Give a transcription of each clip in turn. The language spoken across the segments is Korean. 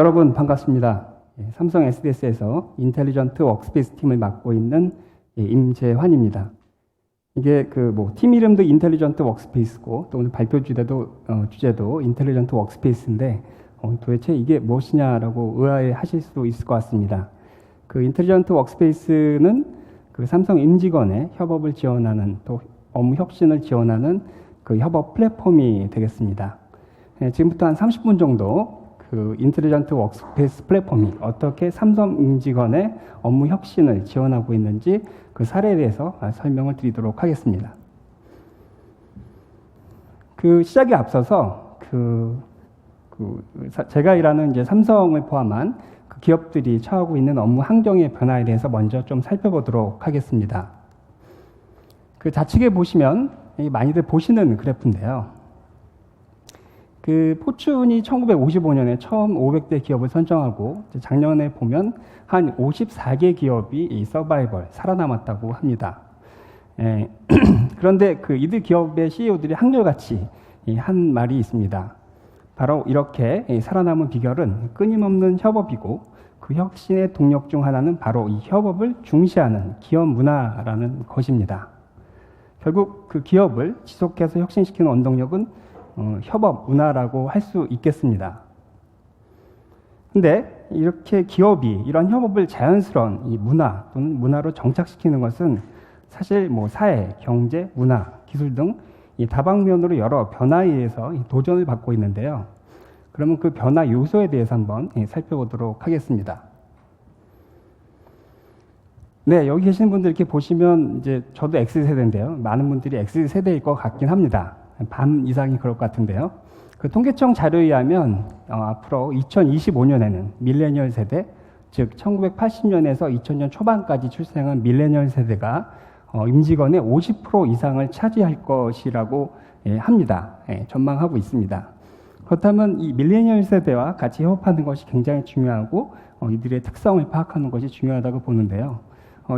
여러분 반갑습니다. 삼성 SDS에서 인텔리전트 워크스페이스 팀을 맡고 있는 임재환입니다. 이게 팀 이름도 인텔리전트 워크스페이스고 또 오늘 발표 주제도 인텔리전트 워크스페이스인데 도대체 이게 무엇이냐라고 의아해하실 수도 있을 것 같습니다. 그 인텔리전트 워크스페이스는 그 삼성 임직원의 협업을 지원하는 또 업무 혁신을 지원하는 그 협업 플랫폼이 되겠습니다. 지금부터 한 30분 정도 그 인텔리전트 워크스페이스 플랫폼이 어떻게 삼성 임직원의 업무 혁신을 지원하고 있는지 그 사례에 대해서 설명을 드리도록 하겠습니다. 그 시작에 앞서서 제가 일하는 이제 삼성을 포함한 그 기업들이 처하고 있는 업무 환경의 변화에 대해서 먼저 좀 살펴보도록 하겠습니다. 그 좌측에 보시면 많이들 보시는 그래프인데요. 그 포춘이 1955년에 처음 500대 기업을 선정하고 작년에 보면 한 54개 기업이 이 서바이벌 살아남았다고 합니다. 그런데 그 이들 기업의 CEO들이 한결같이 한 말이 있습니다. 바로 이렇게 살아남은 비결은 끊임없는 협업이고 그 혁신의 동력 중 하나는 바로 이 협업을 중시하는 기업 문화라는 것입니다. 결국 그 기업을 지속해서 혁신시키는 원동력은 협업 문화라고 할 수 있겠습니다. 근데 이렇게 기업이 이런 협업을 자연스러운 이 문화 또는 문화로 정착시키는 것은 사실 사회, 경제, 문화, 기술 등 이 다방면으로 여러 변화에 의해서 도전을 받고 있는데요. 그러면 그 변화 요소에 대해서 한번 살펴보도록 하겠습니다. 네, 여기 계시는 분들 이렇게 보시면 이제 저도 X세대인데요. 많은 분들이 X세대일 것 같긴 합니다. 반 이상이 그럴 것 같은데요. 그 통계청 자료에 의하면 앞으로 2025년에는 밀레니얼 세대, 즉 1980년에서 2000년 초반까지 출생한 밀레니얼 세대가 임직원의 50% 이상을 차지할 것이라고 합니다. 전망하고 있습니다. 그렇다면 이 밀레니얼 세대와 같이 협업하는 것이 굉장히 중요하고 이들의 특성을 파악하는 것이 중요하다고 보는데요.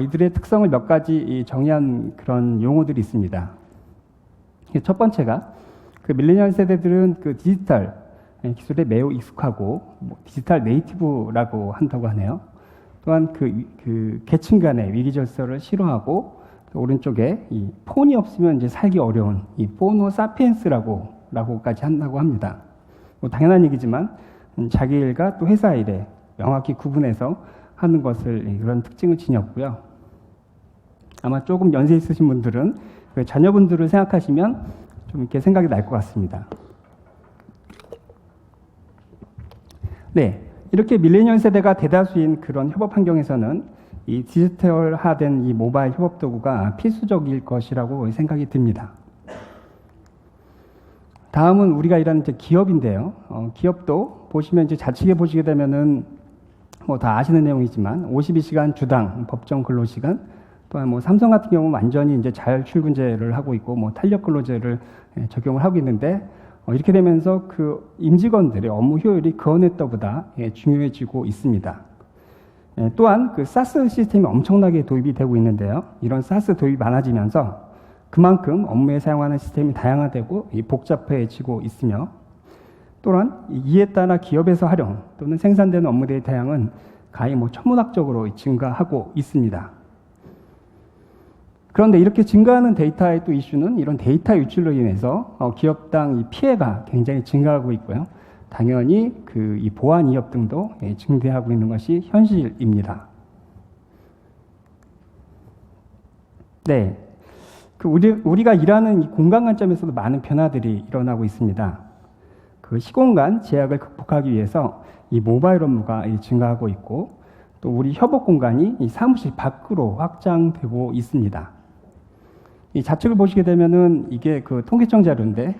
이들의 특성을 몇 가지 정의한 그런 용어들이 있습니다. 첫 번째가 그 밀레니얼 세대들은 그 디지털 기술에 매우 익숙하고 디지털 네이티브라고 한다고 하네요. 또한 그 계층 간의 위기 질서를 싫어하고 오른쪽에 이 폰이 없으면 이제 살기 어려운 이 포노 사피엔스라고까지 한다고 합니다. 당연한 얘기지만 자기 일과 또 회사 일에 명확히 구분해서 하는 것을 그런 특징을 지녔고요. 아마 조금 연세 있으신 분들은 자녀분들을 생각하시면 좀 이렇게 생각이 날 것 같습니다. 네, 이렇게 밀레니얼 세대가 대다수인 그런 협업 환경에서는 이 디지털화된 이 모바일 협업 도구가 필수적일 것이라고 생각이 듭니다. 다음은 우리가 일하는 이제 기업인데요. 기업도 보시면 이제 좌측에 보시게 되면은 다 아시는 내용이지만 52시간 주당 법정 근로시간 또한 삼성 같은 경우는 완전히 이제 자율출근제를 하고 있고 탄력 근로제를 적용을 하고 있는데 이렇게 되면서 그 임직원들의 업무 효율이 그 어느 때보다 중요해지고 있습니다. 또한 그 사스 시스템이 엄청나게 도입이 되고 있는데요. 이런 사스 도입이 많아지면서 그만큼 업무에 사용하는 시스템이 다양화되고 복잡해지고 있으며 또한 이에 따라 기업에서 활용 또는 생산되는 업무 데이터 양은 가히 천문학적으로 증가하고 있습니다. 그런데 이렇게 증가하는 데이터의 또 이슈는 이런 데이터 유출로 인해서 기업당 이 피해가 굉장히 증가하고 있고요. 당연히 이 보안 위협 등도 증대하고 있는 것이 현실입니다. 네, 우리가 일하는 이 공간 관점에서도 많은 변화들이 일어나고 있습니다. 그 시공간 제약을 극복하기 위해서 이 모바일 업무가 증가하고 있고 또 우리 협업 공간이 이 사무실 밖으로 확장되고 있습니다. 이 좌측을 보시게 되면은 이게 그 통계청 자료인데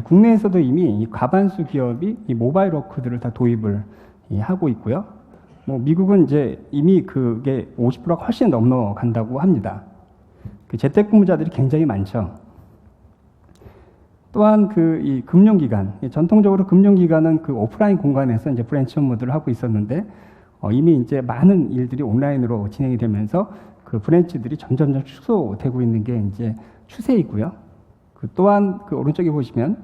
국내에서도 이미 이 과반수 기업이 이 모바일 워크들을 다 도입을 하고 있고요. 미국은 이제 이미 그게 50%가 훨씬 넘어간다고 합니다. 그 재택근무자들이 굉장히 많죠. 또한 이 금융기관, 전통적으로 금융기관은 그 오프라인 공간에서 이제 브랜치 업무들을 하고 있었는데 이미 이제 많은 일들이 온라인으로 진행이 되면서 그 브랜치들이 점점 축소되고 있는 게 이제 추세이고요. 또한 오른쪽에 보시면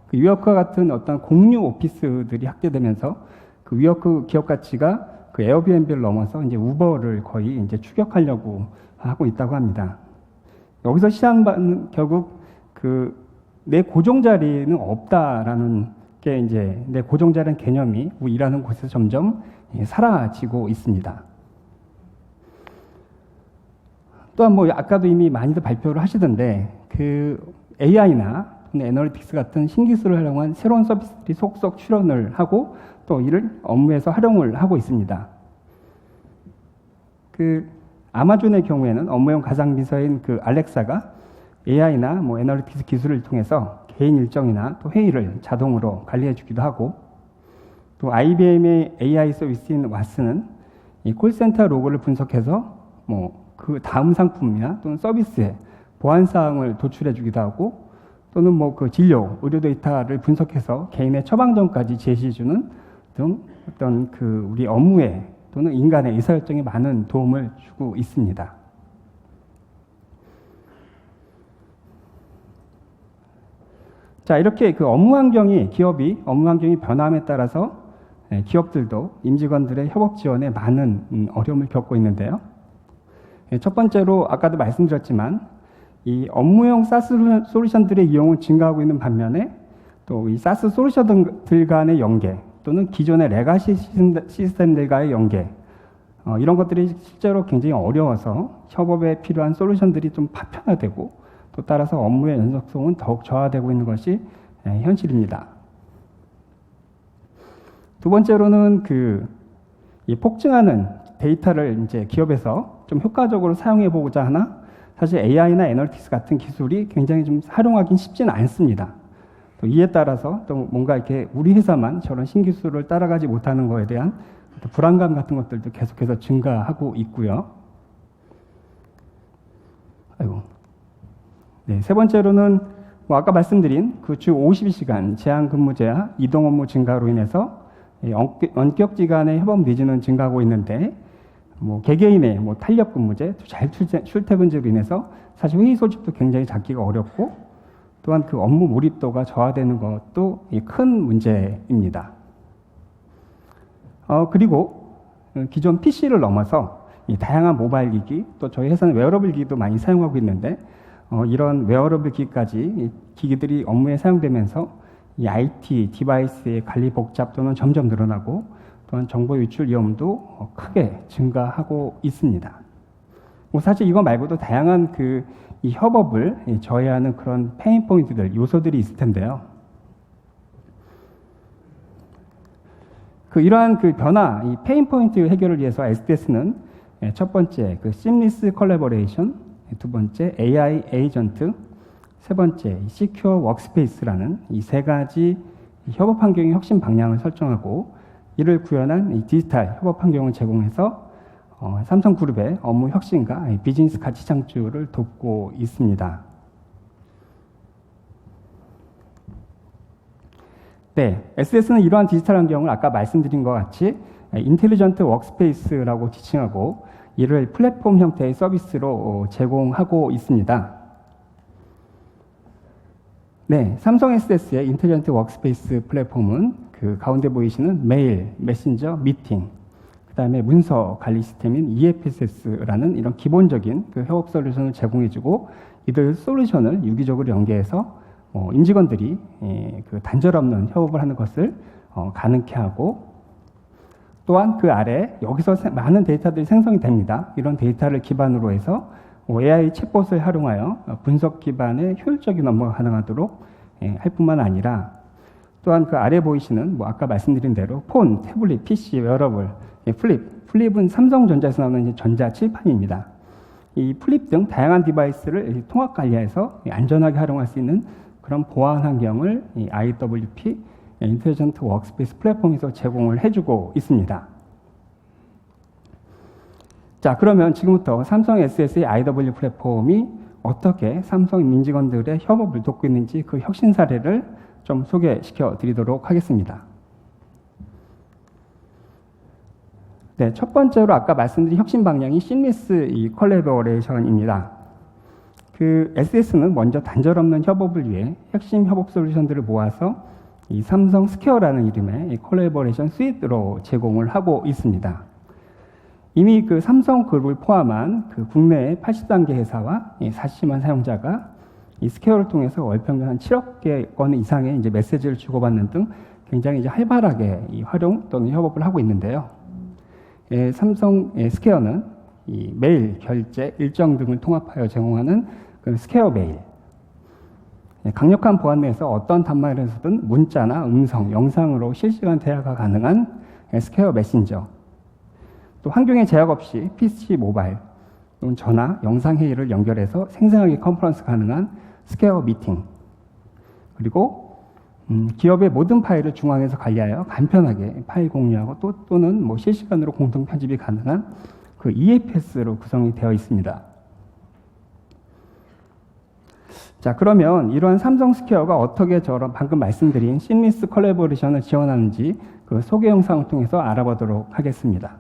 그 유역과 같은 어떤 공유 오피스들이 확대되면서 그 그 위워크 기업 가치가 그 에어비앤비를 넘어서 이제 우버를 거의 이제 추격하려고 하고 있다고 합니다. 여기서 시장은 결국 그 내 고정 자리는 없다라는 게 이제 내 고정 자리는 개념이 일하는 곳에서 점점 사라지고 있습니다. 또한 뭐 아까도 이미 많이들 발표를 하시던데 그 AI나 애널리틱스 같은 신기술을 활용한 새로운 서비스들이 속속 출현을 하고 또 이를 업무에서 활용을 하고 있습니다. 그 아마존의 경우에는 업무용 가상비서인 그 알렉사가 AI나 뭐 애널리틱스 기술을 통해서 개인 일정이나 또 회의를 자동으로 관리해 주기도 하고, 또 IBM의 AI 서비스인 왓슨은 이 콜센터 로그를 분석해서 뭐 그 다음 상품이나 또는 서비스의 보안 사항을 도출해 주기도 하고, 또는 뭐 그 진료, 의료 데이터를 분석해서 개인의 처방전까지 제시해 주는 등 어떤 그 우리 업무에 또는 인간의 의사결정에 많은 도움을 주고 있습니다. 자, 이렇게 그 기업이 업무 환경이 변함에 따라서 기업들도 임직원들의 협업 지원에 많은 어려움을 겪고 있는데요. 첫 번째로 아까도 말씀드렸지만 이 업무용 사스 솔루션들의 이용은 증가하고 있는 반면에 또 이 사스 솔루션들 간의 연계 또는 기존의 레가시 시스템들과의 연계, 이런 것들이 실제로 굉장히 어려워서 협업에 필요한 솔루션들이 좀 파편화되고 또 따라서 업무의 연속성은 더욱 저하되고 있는 것이 현실입니다. 두 번째로는 이 폭증하는 데이터를 이제 기업에서 좀 효과적으로 사용해 보고자 하나 사실 AI나 애널리틱스 같은 기술이 굉장히 좀 활용하기는 쉽지는 않습니다. 또 이에 따라서 또 뭔가 이렇게 우리 회사만 저런 신기술을 따라가지 못하는 것에 대한 불안감 같은 것들도 계속해서 증가하고 있고요. 네, 세 번째로는 뭐 아까 말씀드린 그 주 52시간 제한 근무제와 이동 업무 증가로 인해서 원격지 간의 협업 니즈는 증가하고 있는데, 뭐 개개인의 뭐 탄력 근무제, 잘 출퇴근제로 인해서 사실 회의 소집도 굉장히 잡기가 어렵고, 또한 그 업무 몰입도가 저하되는 것도 큰 문제입니다. 그리고 기존 PC를 넘어서 이 다양한 모바일 기기, 또 저희 회사는 웨어러블 기기도 많이 사용하고 있는데, 이런 웨어러블 기기까지 기기들이 업무에 사용되면서 이 IT 디바이스의 관리 복잡도는 점점 늘어나고, 또한 정보 유출 위험도 크게 증가하고 있습니다. 뭐 사실 이거 말고도 다양한 이 협업을 저해하는 그런 페인 포인트들, 요소들이 있을 텐데요. 이러한 변화, 이 페인 포인트 해결을 위해서 SDS는 첫 번째 Seamless Collaboration, 두 번째 AI 에이전트, 세 번째 Secure Workspace라는 이 세 가지 협업 환경의 혁신 방향을 설정하고, 이를 구현한 이 디지털 협업 환경을 제공해서 삼성그룹의 업무 혁신과 비즈니스 가치 창출을 돕고 있습니다. 네, SDS는 이러한 디지털 환경을 아까 말씀드린 것 같이 인텔리전트 워크스페이스라고 지칭하고, 이를 플랫폼 형태의 서비스로 제공하고 있습니다. 네, 삼성 SDS의 인텔리전트 워크스페이스 플랫폼은 그 가운데 보이시는 메일, 메신저, 미팅, 그 다음에 문서 관리 시스템인 EFSS라는 이런 기본적인 협업 솔루션을 제공해주고, 이들 솔루션을 유기적으로 연계해서 임직원들이 단절 없는 협업을 하는 것을 가능케 하고, 또한 그 아래 여기서 많은 데이터들이 생성이 됩니다. 이런 데이터를 기반으로 해서 AI 챗봇을 활용하여 분석 기반의 효율적인 업무가 가능하도록 할 뿐만 아니라, 또한 그 아래 보이시는 아까 말씀드린 대로 폰, 태블릿, PC, 웨어러블, 플립은 삼성전자에서 나오는 전자 칠판입니다. 이 플립 등 다양한 디바이스를 통합 관리해서 안전하게 활용할 수 있는 그런 보안 환경을 이 IWP 인텔리전트 워크스페이스 플랫폼에서 제공을 해주고 있습니다. 자, 그러면 지금부터 삼성 SDS의 IW 플랫폼이 어떻게 삼성 임직원들의 협업을 돕고 있는지 그 혁신 사례를 좀 소개시켜 드리도록 하겠습니다. 네, 첫 번째로 아까 말씀드린 혁신 방향이 Seamless 컬래버레이션입니다. SDS는 먼저 단절 없는 협업을 위해 핵심 협업 솔루션들을 모아서 이 삼성 스퀘어라는 이름의 이 콜래보레이션 스윗으로 제공을 하고 있습니다. 이미 그 삼성그룹을 포함한 그 국내의 80단계 회사와 40만 사용자가 이 스퀘어를 통해서 월 평균 한 7억 개 건 이상의 이제 메시지를 주고받는 등 굉장히 이제 활발하게 이 활용 또는 협업을 하고 있는데요. 삼성 스퀘어는 이 메일, 결제, 일정 등을 통합하여 제공하는 그 스퀘어 메일. 강력한 보안 내에서 어떤 단말에서든 문자나 음성, 영상으로 실시간 대화가 가능한 스퀘어 메신저. 또 환경에 제약 없이 PC, 모바일, 또는 전화, 영상 회의를 연결해서 생생하게 컨퍼런스 가능한 스퀘어 미팅. 그리고 기업의 모든 파일을 중앙에서 관리하여 간편하게 파일 공유하고 또는 뭐 실시간으로 공동 편집이 가능한 그 EFS로 구성이 되어 있습니다. 자, 그러면 이러한 삼성 스퀘어가 어떻게 저런 방금 말씀드린 심리스 콜래보레이션을 지원하는지 그 소개 영상을 통해서 알아보도록 하겠습니다.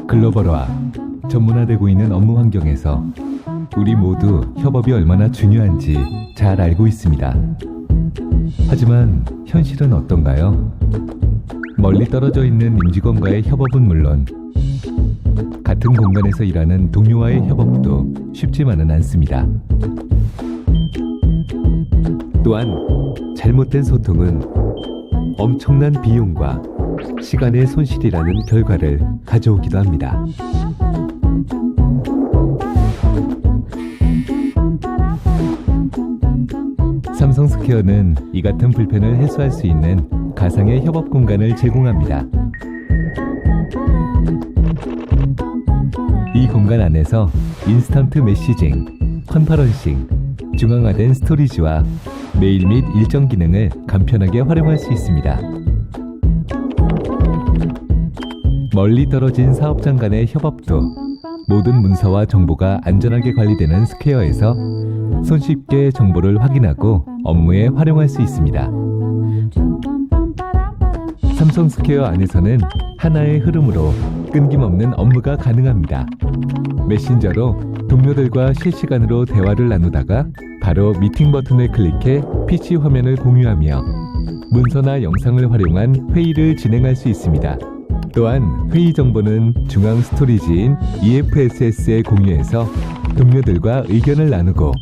글로벌화, 전문화되고 있는 업무 환경에서 우리 모두 협업이 얼마나 중요한지 잘 알고 있습니다. 하지만 현실은 어떤가요? 멀리 떨어져 있는 임직원과의 협업은 물론 같은 공간에서 일하는 동료와의 협업도 쉽지만은 않습니다. 또한 잘못된 소통은 엄청난 비용과 시간의 손실이라는 결과를 가져오기도 합니다. 삼성 스퀘어는 이 같은 불편을 해소할 수 있는 가상의 협업 공간을 제공합니다. 이 공간 안에서 인스턴트 메시징, 컨퍼런싱, 중앙화된 스토리지와 메일 및 일정 기능을 간편하게 활용할 수 있습니다. 멀리 떨어진 사업장 간의 협업도 모든 문서와 정보가 안전하게 관리되는 스퀘어에서 손쉽게 정보를 확인하고 업무에 활용할 수 있습니다. 삼성 스퀘어 안에서는 하나의 흐름으로 끊김없는 업무가 가능합니다. 메신저로 동료들과 실시간으로 대화를 나누다가 바로 미팅 버튼을 클릭해 PC 화면을 공유하며 문서나 영상을 활용한 회의를 진행할 수 있습니다. 또한 회의 정보는 중앙 스토리지인 EFSS에 공유해서 동료들과 의견을 나누고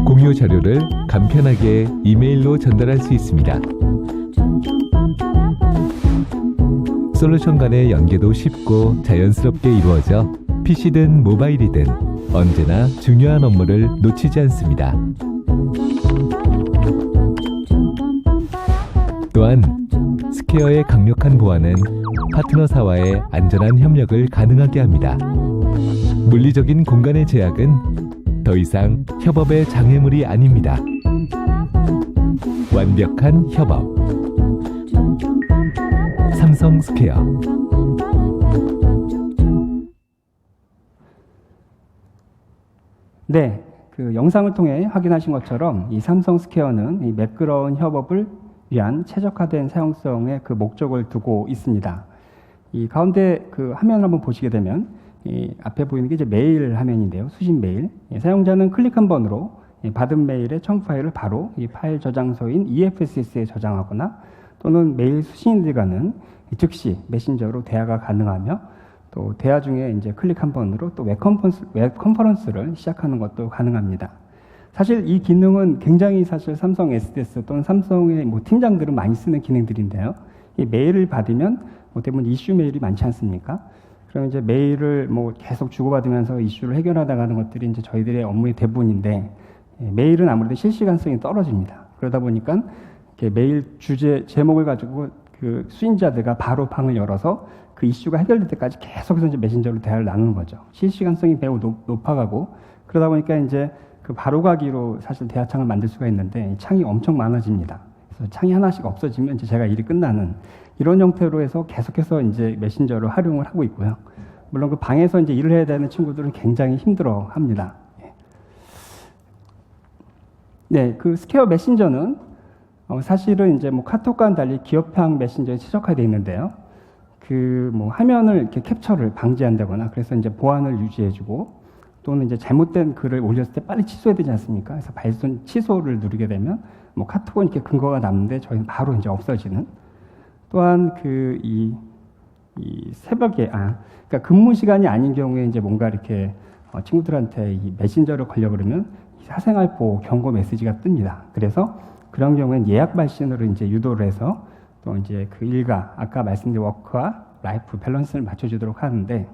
공유 자료를 간편하게 이메일로 전달할 수 있습니다. 솔루션 간의 연계도 쉽고 자연스럽게 이루어져 PC든 모바일이든 언제나 중요한 업무를 놓치지 않습니다. 또한 스퀘어의 강력한 보안은 파트너사와의 안전한 협력을 가능하게 합니다. 물리적인 공간의 제약은 더 이상 협업의 장애물이 아닙니다. 완벽한 협업. 삼성 스퀘어. 네, 그 영상을 통해 확인하신 것처럼 이 삼성 스퀘어는 이 매끄러운 협업을 위한 최적화된 사용성의 그 목적을 두고 있습니다. 이 가운데 그 화면을 한번 보시게 되면 이 앞에 보이는 게 이제 메일 화면인데요. 수신 메일. 사용자는 클릭 한 번으로 받은 메일의 첨부 파일을 바로 이 파일 저장소인 EFSS에 저장하거나 또는 메일 수신인들과는 즉시 메신저로 대화가 가능하며 또 대화 중에 이제 클릭 한 번으로 또 웹 컨퍼런스를 시작하는 것도 가능합니다. 사실 이 기능은 굉장히 사실 삼성 SDS 또는 삼성의 뭐 팀장들은 많이 쓰는 기능들인데요. 이 메일을 받으면 뭐 대부분 이슈 메일이 많지 않습니까? 그럼 이제 메일을 뭐 계속 주고받으면서 이슈를 해결하다 가는 것들이 이제 저희들의 업무의 대부분인데 메일은 아무래도 실시간성이 떨어집니다. 그러다 보니까 이렇게 메일 주제 제목을 가지고 그 수인자들과 바로 방을 열어서 그 이슈가 해결될 때까지 계속해서 이제 메신저로 대화를 나누는 거죠. 실시간성이 매우 높아가고 그러다 보니까 이제 그 바로가기로 사실 대화창을 만들 수가 있는데 창이 엄청 많아집니다. 그래서 창이 하나씩 없어지면 이제 제가 일이 끝나는 이런 형태로 해서 계속해서 이제 메신저를 활용을 하고 있고요. 물론 그 방에서 이제 일을 해야 되는 친구들은 굉장히 힘들어 합니다. 네, 그 스퀘어 메신저는 사실은 이제 뭐 카톡과는 달리 기업형 메신저에 최적화되어 있는데요. 그 뭐 화면을 이렇게 캡처를 방지한다거나 그래서 이제 보안을 유지해주고 또는 이제 잘못된 글을 올렸을 때 빨리 취소해야 되지 않습니까? 그래서 발송 취소를 누르게 되면 뭐 카톡은 이렇게 근거가 남는데 저희는 바로 이제 없어지는. 또한 이 새벽에 그러니까 근무 시간이 아닌 경우에 이제 뭔가 이렇게 친구들한테 이 메신저를 걸려 그러면 사생활 보호 경고 메시지가 뜹니다. 그래서 그런 경우에는 예약 발신으로 이제 유도를 해서 또 이제 그 일과 아까 말씀드린 워크와 라이프 밸런스를 맞춰주도록 하는데,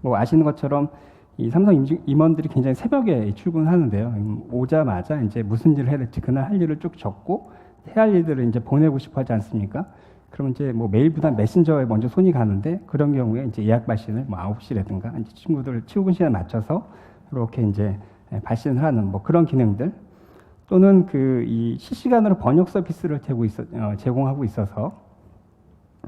뭐 아시는 것처럼 이 삼성 임원들이 굉장히 새벽에 출근하는데요. 오자마자 이제 무슨 일을 해야 될지 그날 할 일을 쭉 적고 해야 할 일들을 이제 보내고 싶어 하지 않습니까? 그럼 이제 뭐 메일보다 메신저에 먼저 손이 가는데, 그런 경우에 이제 예약 발신을 뭐 9시라든가 이제 친구들 출근 시간에 맞춰서 이렇게 이제 발신을 하는 뭐 그런 기능들, 또는 이 실시간으로 번역 서비스를 제공하고 있어서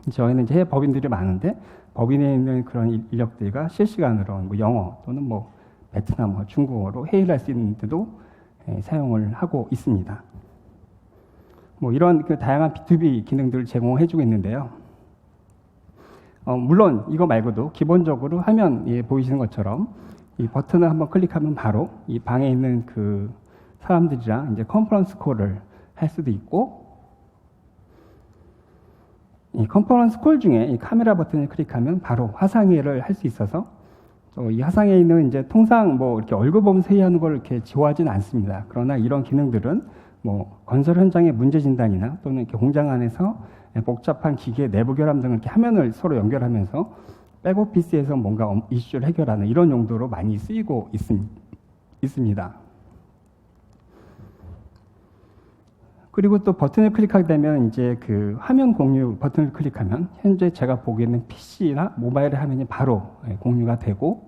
저희는 이제 해외 법인들이 많은데 법인에 있는 그런 인력들과 실시간으로 뭐 영어 또는 뭐 베트남어, 중국어로 회의를 할 수 있는데도 사용을 하고 있습니다. 뭐 이런 그 다양한 B2B 기능들을 제공해주고 있는데요. 물론 이거 말고도 기본적으로 화면에 보이시는 것처럼 이 버튼을 한번 클릭하면 바로 이 방에 있는 그 사람들이랑 이제 컨퍼런스 콜을 할 수도 있고, 이 컨퍼런스 콜 중에 이 카메라 버튼을 클릭하면 바로 화상회의를 할 수 있어서, 또 이 화상회의는 이제 통상 뭐 이렇게 얼굴 보면서 회의하는 걸 이렇게 지원하지는 않습니다. 그러나 이런 기능들은 뭐 건설 현장의 문제 진단이나 또는 이렇게 공장 안에서 복잡한 기계 내부 결함 등을 이렇게 화면을 서로 연결하면서 백오피스에서 뭔가 이슈를 해결하는 이런 용도로 많이 쓰이고 있습니다. 그리고 또 버튼을 클릭하게 되면 이제 그 화면 공유 버튼을 클릭하면 현재 제가 보고 있는 PC나 모바일 화면이 바로 공유가 되고,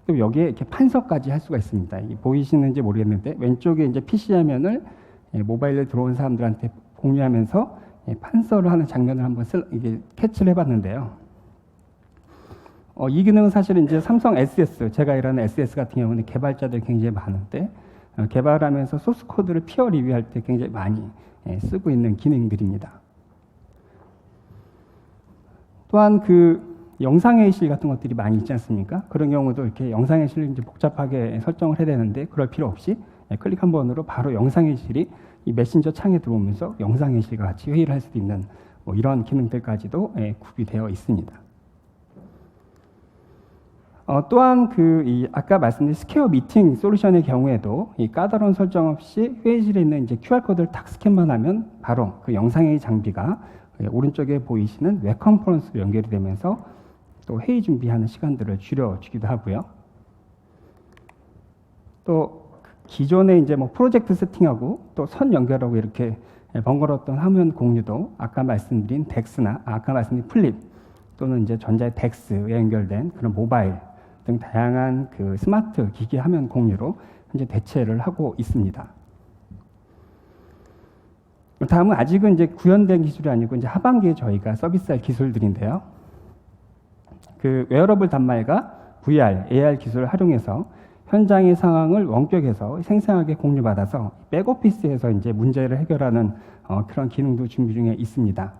또 여기에 이렇게 판서까지 할 수가 있습니다. 이게 보이시는지 모르겠는데 왼쪽에 이제 PC 화면을 모바일에 들어온 사람들한테 공유하면서 판서를 하는 장면을 한번 이게 캐치를 해봤는데요. 이 기능은 사실 이제 삼성 SS, 제가 일하는 SS 같은 경우는 개발자들이 굉장히 많은데 개발하면서 소스 코드를 피어 리뷰할 때 굉장히 많이 쓰고 있는 기능들입니다. 또한 영상회의실 같은 것들이 많이 있지 않습니까? 그런 경우도 이렇게 영상회의실을 이제 복잡하게 설정을 해야 되는데 그럴 필요 없이 클릭 한 번으로 바로 영상회의실이 이 메신저 창에 들어오면서 영상회의실과 같이 회의를 할 수 있는 뭐 이런 기능들까지도 구비되어 있습니다. 또한 아까 말씀드린 스퀘어 미팅 솔루션의 경우에도 이 까다로운 설정 없이 회의실에 있는 이제 QR코드를 딱 스캔만 하면 바로 그 영상회의 장비가 오른쪽에 보이시는 웹 컨퍼런스로 연결이 되면서 또 회의 준비하는 시간들을 줄여주기도 하고요. 또 기존에 이제 뭐 프로젝트 세팅하고 또 선 연결하고 이렇게 번거로웠던 화면 공유도 아까 말씀드린 덱스나 아까 말씀드린 플립 또는 이제 전자의 덱스에 연결된 그런 모바일 등 다양한 그 스마트 기기 화면 공유로 현재 대체를 하고 있습니다. 다음은 아직은 이제 구현된 기술이 아니고 이제 하반기에 저희가 서비스할 기술들인데요. 그 웨어러블 단말과 VR, AR 기술을 활용해서 현장의 상황을 원격에서 생생하게 공유받아서 백오피스에서 이제 문제를 해결하는 그런 기능도 준비 중에 있습니다.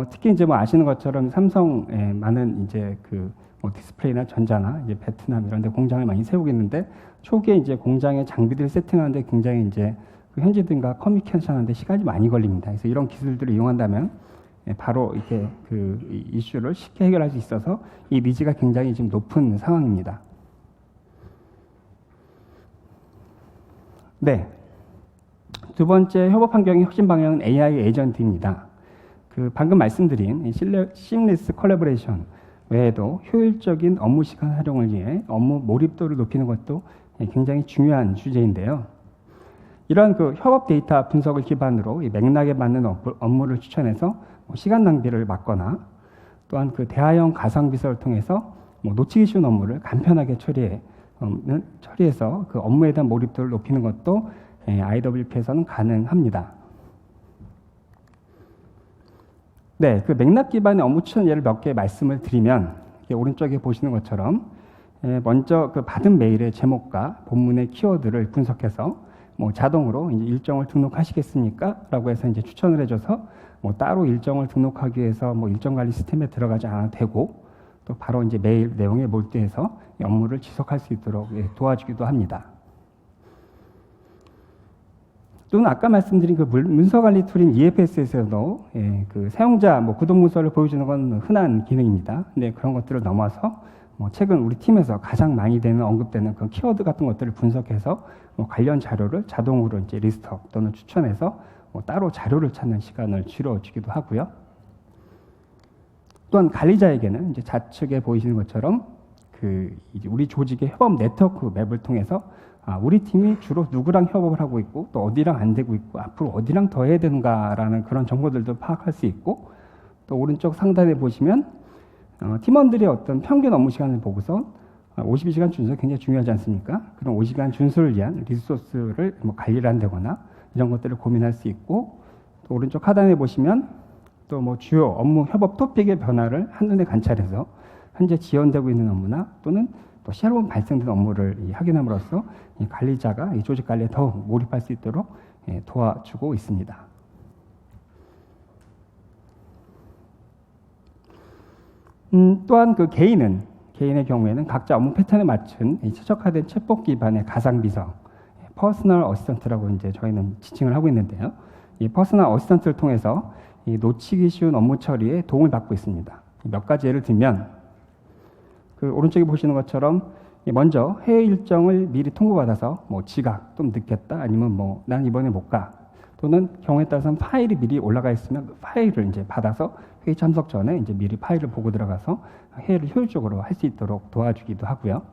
특히 이제 뭐 아시는 것처럼 삼성에 많은 이제 뭐 디스플레이나 전자나 이제 베트남 이런 데 공장을 많이 세우고 있는데 초기에 이제 공장의 장비들을 세팅하는데 굉장히 이제 현지들과 커뮤니케이션 하는데 시간이 많이 걸립니다. 그래서 이런 기술들을 이용한다면 바로 이렇게 이슈를 쉽게 해결할 수 있어서 이 니즈가 굉장히 지금 높은 상황입니다. 네. 두 번째 협업 환경의 혁신 방향은 AI 에이전트입니다. 방금 말씀드린 시임리스 컬래버레이션 외에도 효율적인 업무 시간 활용을 위해 업무 몰입도를 높이는 것도 굉장히 중요한 주제인데요. 이런 협업 데이터 분석을 기반으로 맥락에 맞는 업무를 추천해서 시간 낭비를 막거나 또한 대화형 가상 비서를 통해서 놓치기 쉬운 업무를 간편하게 처리해서 업무에 대한 몰입도를 높이는 것도 IWP에서는 가능합니다. 네, 맥락 기반의 업무 추천 예를 몇 개 말씀을 드리면 오른쪽에 보시는 것처럼 먼저 받은 메일의 제목과 본문의 키워드를 분석해서 자동으로 이제 일정을 등록하시겠습니까? 라고 해서 이제 추천을 해줘서 따로 일정을 등록하기 위해서 일정 관리 시스템에 들어가지 않아도 되고, 또 바로 이제 메일 내용에 몰두해서 업무를 지속할 수 있도록 도와주기도 합니다. 또는 아까 말씀드린 그 문서 관리 툴인 EFS에서도 그 사용자 구독 문서를 보여주는 건 흔한 기능입니다. 근데 그런 것들을 넘어서 최근 우리 팀에서 가장 많이 언급되는 그 키워드 같은 것들을 분석해서 관련 자료를 자동으로 이제 리스트업 또는 추천해서 따로 자료를 찾는 시간을 줄여주기도 하고요. 또한 관리자에게는 이제 좌측에 보이시는 것처럼 이제 우리 조직의 협업 네트워크 맵을 통해서 우리 팀이 주로 누구랑 협업을 하고 있고 또 어디랑 안 되고 있고 앞으로 어디랑 더 해야 되는가라는 그런 정보들도 파악할 수 있고, 또 오른쪽 상단에 보시면 팀원들의 어떤 평균 업무 시간을 보고서 52시간 준수 굉장히 중요하지 않습니까? 그런 50시간 준수를 위한 리소스를 관리를 한다거나 이런 것들을 고민할 수 있고, 또 오른쪽 하단에 보시면 또 주요 업무 협업 토픽의 변화를 한눈에 관찰해서 현재 지연되고 있는 업무나 또는 또 새로운 발생된 업무를 확인함으로써 이 관리자가 이 조직 관리에 더욱 몰입할 수 있도록 도와주고 있습니다. 또한 그 개인의 경우에는 각자 업무 패턴에 맞춘 최적화된 챗봇 기반의 가상 비서, 퍼스널 어시스턴트라고 이제 저희는 지칭을 하고 있는데요. 이 퍼스널 어시스턴트를 통해서 이 놓치기 쉬운 업무 처리에 도움을 받고 있습니다. 몇 가지 예를 들면 그 오른쪽에 보시는 것처럼 먼저 해외 일정을 미리 통보받아서 지각 좀 늦겠다 아니면 난 이번에 못 가, 또는 경우에 따라서는 파일이 미리 올라가 있으면 그 파일을 이제 받아서 회의 참석 전에 이제 미리 파일을 보고 들어가서 회의를 효율적으로 할 수 있도록 도와주기도 하고요.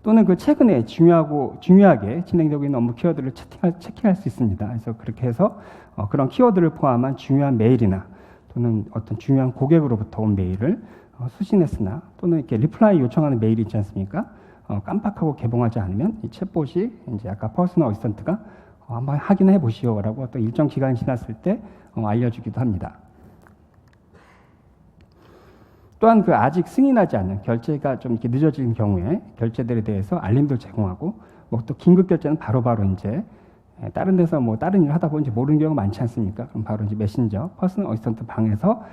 또는 그 최근에 중요하게 진행되고 있는 업무 키워드를 체킹할 수 있습니다. 그래서 그렇게 해서 그런 키워드를 포함한 중요한 메일이나 또는 어떤 중요한 고객으로부터 온 메일을 수신했으나 또는 이렇게 리플라이 요청하는 메일이 있지 않습니까? 깜빡하고 개봉하지 않으면 이 챗봇이 이제 아까 퍼스널 어시스턴트가 한번 확인해 보시오라고 또 일정 기간이 지났을 때 알려주기도 합니다. 또한 그 아직 승인하지 않은 결제가 좀 이렇게 늦어진 경우에 결제들에 대해서 알림도 제공하고, 또 긴급 결제는 바로바로 이제 다른 데서 다른 일을 하다 보니 모르는 경우가 많지 않습니까? 그럼 바로 이제 메신저 퍼스널 어시스턴트 방에서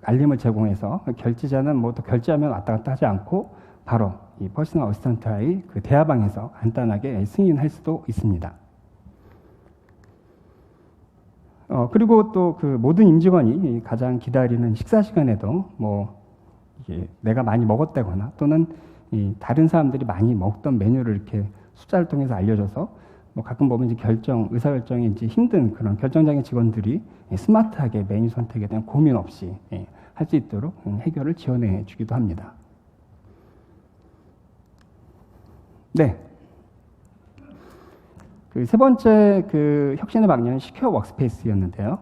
알림을 제공해서 결제자는 또 결제하면 왔다 갔다 하지 않고 바로 이 퍼스널 어시스턴트와의 그 대화방에서 간단하게 승인할 수도 있습니다. 그리고 또 그 모든 임직원이 가장 기다리는 식사 시간에도 이게 내가 많이 먹었다거나 또는 다른 사람들이 많이 먹던 메뉴를 이렇게 숫자를 통해서 알려줘서 가끔 보면 이제 의사결정이 이제 힘든 그런 결정장애 직원들이 스마트하게 메뉴 선택에 대한 고민 없이 할 수 있도록 해결을 지원해 주기도 합니다. 네. 그 세 번째 그 혁신의 방향은 시큐어 워크스페이스였는데요.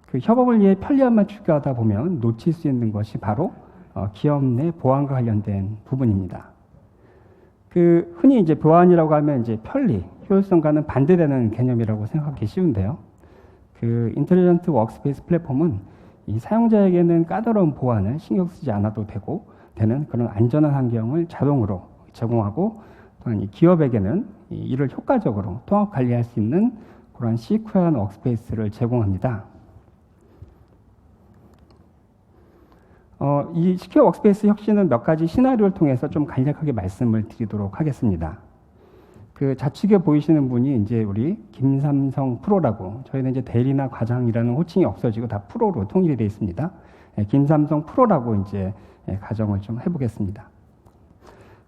그 협업을 위해 편리함만 추구하다 보면 놓칠 수 있는 것이 바로 기업 내 보안과 관련된 부분입니다. 그 흔히 이제 보안이라고 하면 이제 편리, 효율성과는 반대되는 개념이라고 생각하기 쉬운데요. 그 인텔리전트 워크스페이스 플랫폼은 이 사용자에게는 까다로운 보안을 신경 쓰지 않아도 되는 그런 안전한 환경을 자동으로 제공하고, 또한 이 기업에게는 이를 효과적으로 통합 관리할 수 있는 그런 시큐어한 워크스페이스를 제공합니다. 이 시큐어 워크스페이스 혁신은 몇 가지 시나리오를 통해서 좀 간략하게 말씀을 드리도록 하겠습니다. 그 좌측에 보이시는 분이 이제 우리 김삼성 프로라고, 저희는 이제 대리나 과장이라는 호칭이 없어지고 다 프로로 통일이 되어 있습니다. 김삼성 프로라고 이제 가정을 좀 해보겠습니다.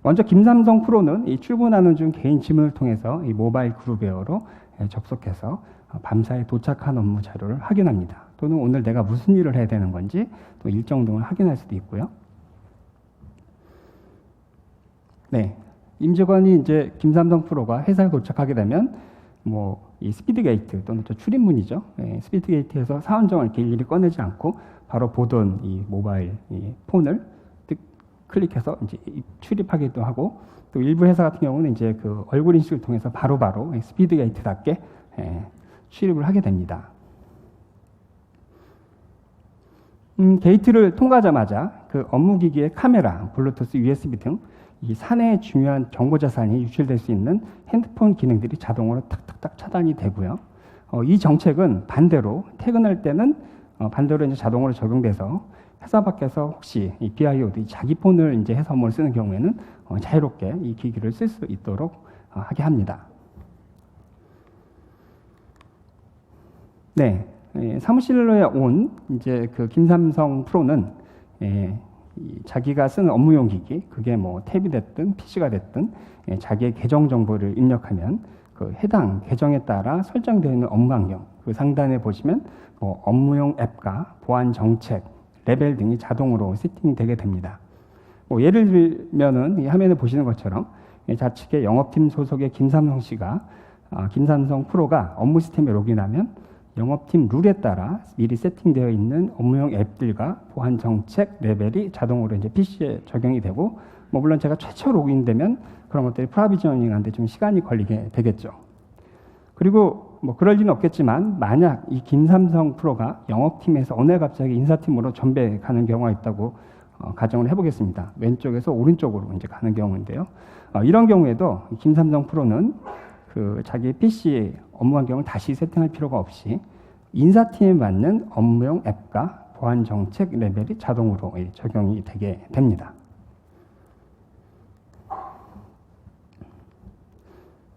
먼저 김삼성 프로는 이 출근하는 중 개인 지문을 통해서 이 모바일 그룹웨어로 접속해서 밤사이 도착한 업무 자료를 확인합니다. 또는 오늘 내가 무슨 일을 해야 되는 건지 또 일정 등을 확인할 수도 있고요. 네, 임직원이 이제 김삼성 프로가 회사에 도착하게 되면 이 스피드 게이트 또는 또 출입문이죠. 스피드 게이트에서 사원정을 이렇게 일일이 꺼내지 않고 바로 보던 이 모바일 이 폰을 클릭해서 이제 출입하기도 하고, 또 일부 회사 같은 경우는 이제 그 얼굴 인식을 통해서 바로바로 스피드 게이트답게 출입을 하게 됩니다. 게이트를 통과하자마자 그 업무기기의 카메라, 블루투스, USB 등 이 사내의 중요한 정보 자산이 유출될 수 있는 핸드폰 기능들이 자동으로 탁탁탁 차단이 되고요. 이 정책은 반대로 퇴근할 때는 반대로 이제 자동으로 적용돼서 회사 밖에서 혹시 이 BIOD 자기 폰을 이제 해서 업무를 쓰는 경우에는 자유롭게 이 기기를 쓸 수 있도록 하게 합니다. 네, 사무실에 온 이제 그 김삼성 프로는 자기가 쓰는 업무용 기기, 그게 뭐 탭이 됐든 PC가 됐든 자기의 계정 정보를 입력하면 그 해당 계정에 따라 설정되어 있는 업무 환경, 그 상단에 보시면 뭐 업무용 앱과 보안 정책, 레벨 등이 자동으로 세팅이 되게 됩니다. 뭐 예를 들면은 이 화면에 보시는 것처럼 좌측에 영업팀 소속의 김삼성 씨가 김삼성 프로가 업무 시스템에 로그인하면 영업팀 룰에 따라 미리 세팅되어 있는 업무용 앱들과 보안 정책 레벨이 자동으로 이제 PC에 적용이 되고, 뭐 물론 제가 최초 로그인되면 그런 것들이 프로비저닝하는데 좀 시간이 걸리게 되겠죠. 그리고 뭐 그럴 리는 없겠지만 만약 이 김삼성 프로가 영업팀에서 어느 날 갑자기 인사팀으로 전배가는 경우가 있다고 가정을 해보겠습니다. 왼쪽에서 오른쪽으로 이제 가는 경우인데요. 이런 경우에도 김삼성 프로는 그 자기 PC 업무 환경을 다시 세팅할 필요가 없이 인사팀에 맞는 업무용 앱과 보안 정책 레벨이 자동으로 적용이 되게 됩니다.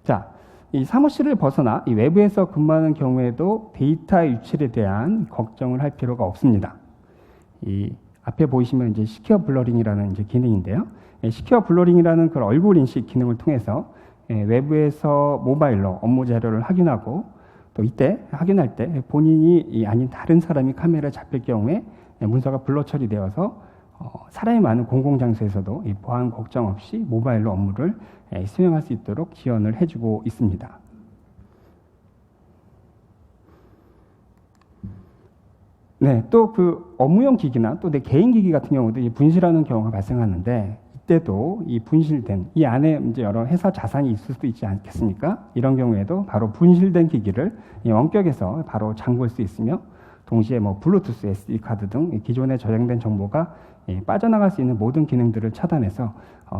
자, 이 사무실을 벗어나 이 외부에서 근무하는 경우에도 데이터 유출에 대한 걱정을 할 필요가 없습니다. 이 앞에 보이시면 이제 시큐어 블러링이라는 이제 기능인데요. 시큐어 블러링이라는 그 얼굴 인식 기능을 통해서 외부에서 모바일로 업무 자료를 확인하고, 또 이때 확인할 때 본인이 아닌 다른 사람이 카메라에 잡힐 경우에 문서가 블러 처리되어서 사람이 많은 공공장소에서도 이 보안 걱정 없이 모바일로 업무를 수행할 수 있도록 지원을 해주고 있습니다. 네, 또 그 업무용 기기나 또 내 개인 기기 같은 경우도 분실하는 경우가 발생하는데, 이때도 이 분실된 이 안에 이제 여러 회사 자산이 있을 수도 있지 않겠습니까? 이런 경우에도 바로 분실된 기기를 원격에서 바로 잠글 수 있으며, 동시에 뭐 블루투스, SD 카드 등 기존에 저장된 정보가 빠져나갈 수 있는 모든 기능들을 차단해서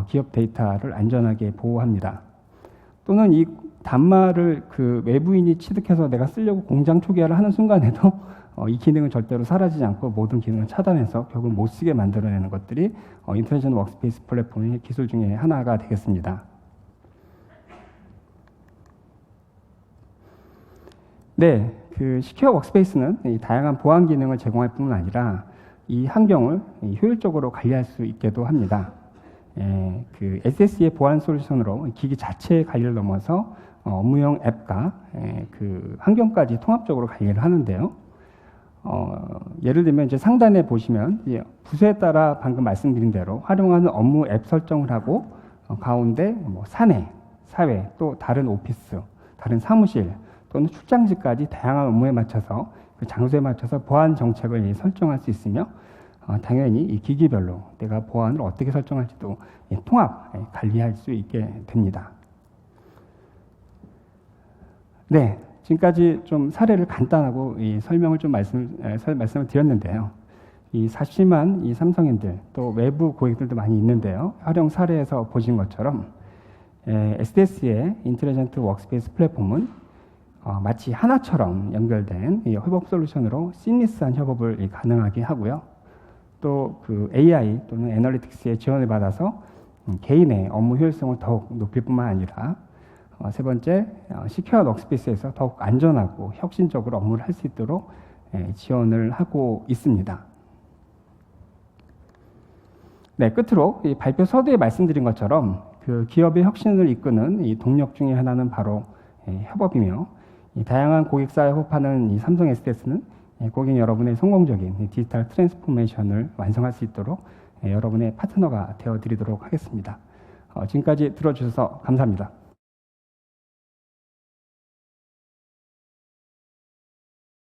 기업 데이터를 안전하게 보호합니다. 또는 이 단말을 그 외부인이 취득해서 내가 쓰려고 공장 초기화를 하는 순간에도 이 기능은 절대로 사라지지 않고 모든 기능을 차단해서 결국 못 쓰게 만들어내는 것들이 인텔리전트 워크스페이스 플랫폼의 기술 중에 하나가 되겠습니다. 네, 그 시큐어 워크스페이스는 이 다양한 보안 기능을 제공할 뿐만 아니라 이 환경을 효율적으로 관리할 수 있게도 합니다. 그 SSE의 보안 솔루션으로 기기 자체의 관리를 넘어서 업무용 앱과 그 환경까지 통합적으로 관리를 하는데요. 예를 들면 이제 상단에 보시면 부서에 따라 방금 말씀드린 대로 활용하는 업무 앱 설정을 하고, 가운데 뭐 사내, 사회, 또 다른 오피스, 다른 사무실 또는 출장지까지 다양한 업무에 맞춰서 그 장소에 맞춰서 보안 정책을 설정할 수 있으며, 당연히 이 기기별로 내가 보안을 어떻게 설정할지도 통합 관리할 수 있게 됩니다. 네, 지금까지 좀 사례를 간단하고 이 설명을 좀 말씀을 드렸는데요. 이 사실만 이 삼성인들 또 외부 고객들도 많이 있는데요. 활용 사례에서 보신 것처럼 SDS의 인텔리전트 워크스페이스 플랫폼은 마치 하나처럼 연결된 이 협업 솔루션으로 시니스한 협업을 가능하게 하고요. 또 그 AI 또는 애널리틱스의 지원을 받아서 개인의 업무 효율성을 더욱 높일 뿐만 아니라 세 번째, 시큐어 워크스페이스에서 더욱 안전하고 혁신적으로 업무를 할 수 있도록 지원을 하고 있습니다. 네, 끝으로 이 발표 서두에 말씀드린 것처럼 그 기업의 혁신을 이끄는 이 동력 중에 하나는 바로 협업이며, 이 다양한 고객사에 협업하는 이 삼성 SDS는 고객 여러분의 성공적인 디지털 트랜스포메이션을 완성할 수 있도록 여러분의 파트너가 되어드리도록 하겠습니다. 지금까지 들어주셔서 감사합니다.